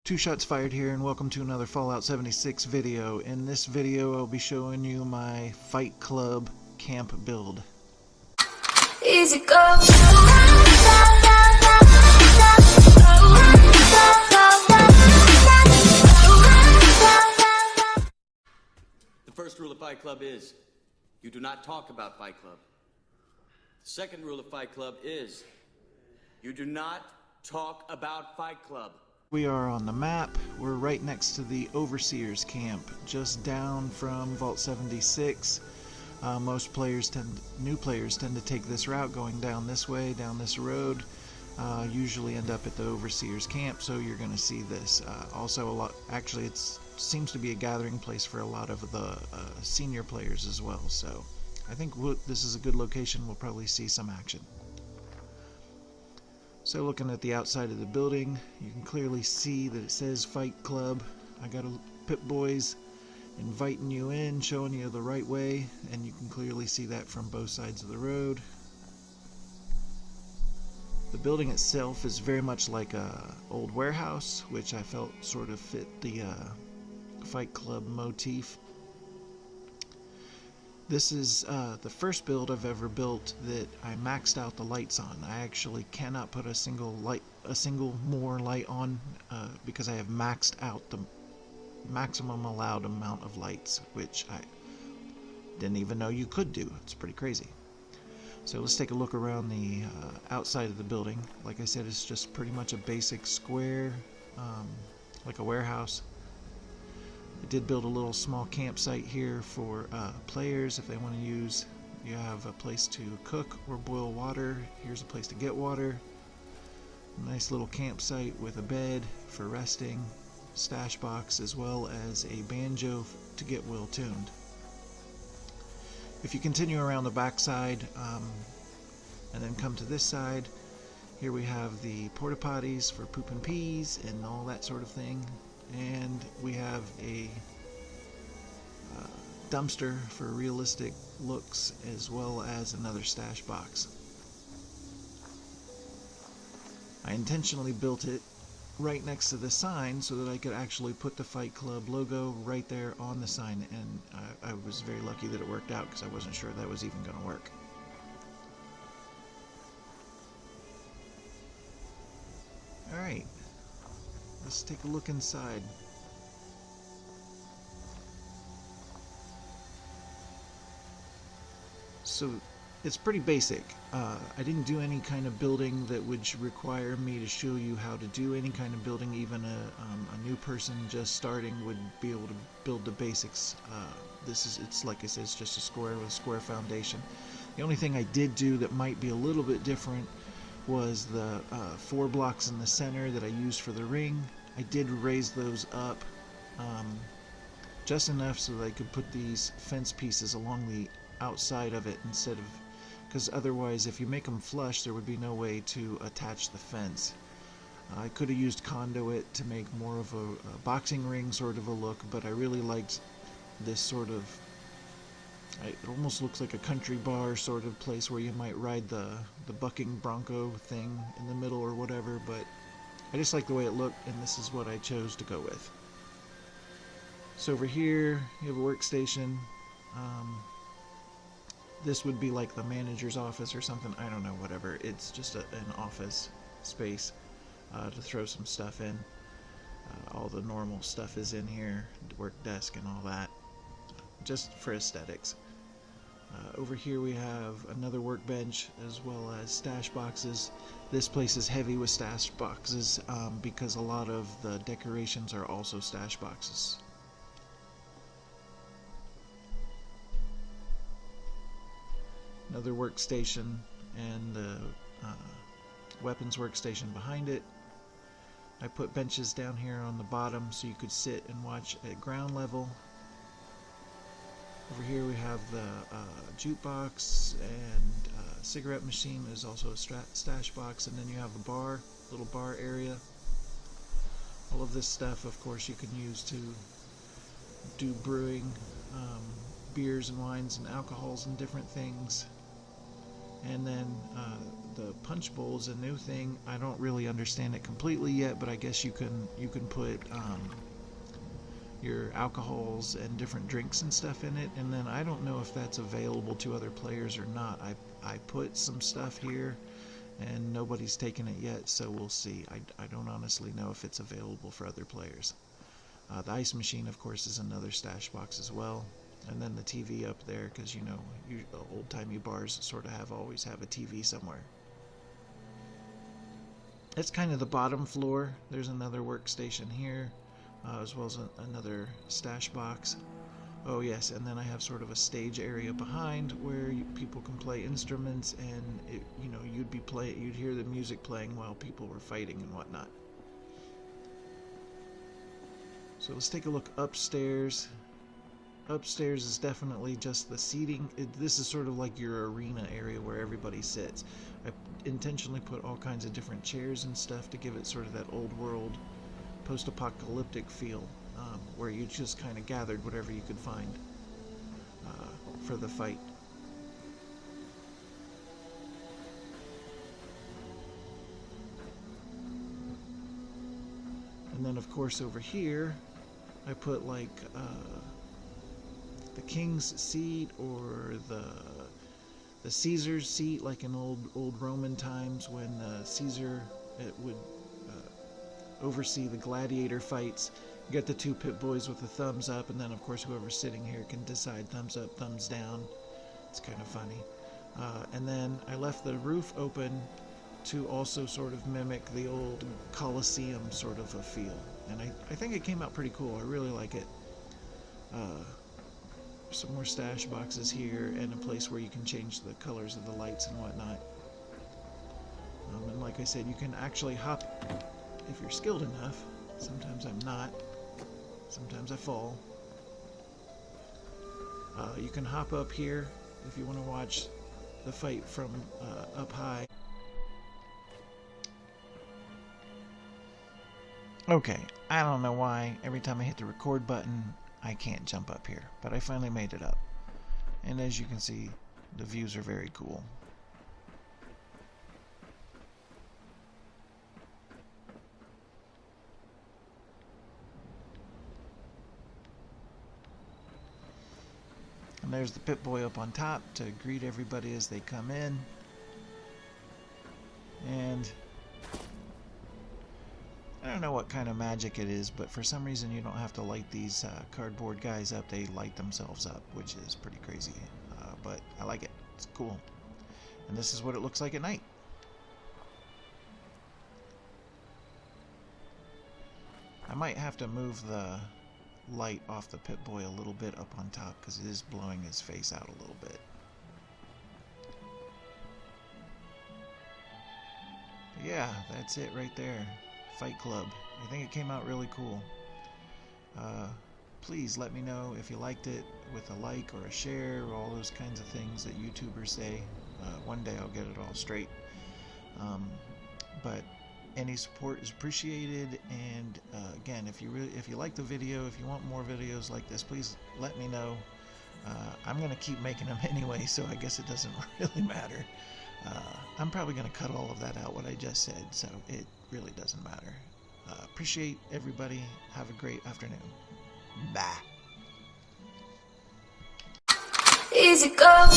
Two shots fired here, and welcome to another Fallout 76 video. In this video I'll be showing you my Fight Club camp build. Easy go. The first rule of Fight Club is you do not talk about Fight Club. The second rule of Fight Club is you do not talk about Fight Club. We are on the map. We're right next to the Overseer's camp, just down from Vault 76. Most players new players tend to take this route, going down this way, down this road. Usually end up at the Overseer's camp, so you're going to see this. Also, actually, it seems to be a gathering place for a lot of the senior players as well. So, I think this is a good location. We'll probably see some action. So looking at the outside of the building, you can clearly see that it says Fight Club. I got a Pip-Boys inviting you in, showing you the right way, and you can clearly see that from both sides of the road. The building itself is very much like a old warehouse, which I felt sort of fit the Fight Club motif. This is the first build I've ever built that I maxed out the lights on. I actually cannot put a single more light on because I have maxed out the maximum allowed amount of lights, which I didn't even know you could do. It's pretty crazy. So let's take a look around the outside of the building. Like I said, it's just pretty much a basic square, like a warehouse. I did build a little small campsite here for players if they want to use. You have a place to cook or boil water. Here's a place to get water. A nice little campsite with a bed for resting, stash box, as well as a banjo to get well tuned. If you continue around the back side and then come to this side, here we have the porta potties for poop and peas and all that sort of thing. And we have a dumpster for realistic looks, as well as another stash box. I intentionally built it right next to the sign so that I could actually put the Fight Club logo right there on the sign, and I was very lucky that it worked out because I wasn't sure that was even going to work. Alright. Let's take a look inside. So it's pretty basic. I didn't do any kind of building that would require me to show you how to do any kind of building. Even a new person just starting would be able to build the basics. It's like I said, it's just a square with a square foundation. The only thing I did do that might be a little bit different was the 4 blocks in the center that I used for the ring. I did raise those up just enough so that I could put these fence pieces along the outside of it, instead of, because otherwise if you make them flush there would be no way to attach the fence. I could have used conduit to make more of a boxing ring sort of a look, but I really liked this sort of, it almost looks like a country bar sort of place where you might ride the bucking bronco thing in the middle or whatever, but I just like the way it looked, and this is what I chose to go with. So over here you have a workstation. This would be like the manager's office or something, I don't know, whatever. It's just an office space to throw some stuff in. All the normal stuff is in here, the work desk and all that, just for aesthetics. Over here we have another workbench as well as stash boxes. This place is heavy with stash boxes because a lot of the decorations are also stash boxes. Another workstation and the weapons workstation behind it. I put benches down here on the bottom so you could sit and watch at ground level. Over here we have the jukebox, and cigarette machine is also a stash box, and then you have a bar, little bar area. All of this stuff, of course, you can use to do brewing, beers and wines and alcohols and different things. And then the punch bowl is a new thing. I don't really understand it completely yet, but I guess you can put your alcohols and different drinks and stuff in it, and then I don't know if that's available to other players or not. I put some stuff here and nobody's taken it yet, so we'll see. I don't honestly know if it's available for other players. The ice machine, of course, is another stash box as well. And then the TV up there, because you know, old-timey bars sort of always have a TV somewhere. It's kind of the bottom floor. There's another workstation here, as well as another stash box. Oh yes, and then I have sort of a stage area behind where people can play instruments, and you know, you'd hear the music playing while people were fighting and whatnot. So let's take a look upstairs. Upstairs is definitely just the seating. This is sort of like your arena area where everybody sits. I intentionally put all kinds of different chairs and stuff to give it sort of that old world, post-apocalyptic feel, where you just kind of gathered whatever you could find for the fight. And then of course over here I put like the king's seat, or the Caesar's seat, like in old Roman times when Caesar would oversee the gladiator fights. You got the two pit boys with the thumbs up, and then of course whoever's sitting here can decide thumbs up, thumbs down. It's kind of funny. And then I left the roof open to also sort of mimic the old Colosseum sort of a feel. And I think it came out pretty cool. I really like it. Some more stash boxes here, and a place where you can change the colors of the lights and whatnot. And like I said, you can actually hop if you're skilled enough. Sometimes I'm not. Sometimes I fall. You can hop up here if you want to watch the fight from up high. Okay, I don't know why every time I hit the record button I can't jump up here, but I finally made it up. And as you can see, the views are very cool. And there's the Pit Boy up on top to greet everybody as they come in. And I don't know what kind of magic it is, but for some reason you don't have to light these cardboard guys up. They light themselves up, which is pretty crazy. But I like it. It's cool. And this is what it looks like at night. I might have to move the light off the Pit Boy a little bit up on top, because it is blowing his face out a little bit. But yeah, that's it right there. Fight Club. I think it came out really cool. Please let me know if you liked it with a like or a share, or all those kinds of things that YouTubers say. One day I'll get it all straight. But any support is appreciated, and again, if you like the video, if you want more videos like this, please let me know. I'm gonna keep making them anyway, so I guess it doesn't really matter. I'm probably gonna cut all of that out, what I just said, so it really doesn't matter. Appreciate everybody. Have a great afternoon. Bye. Easy go.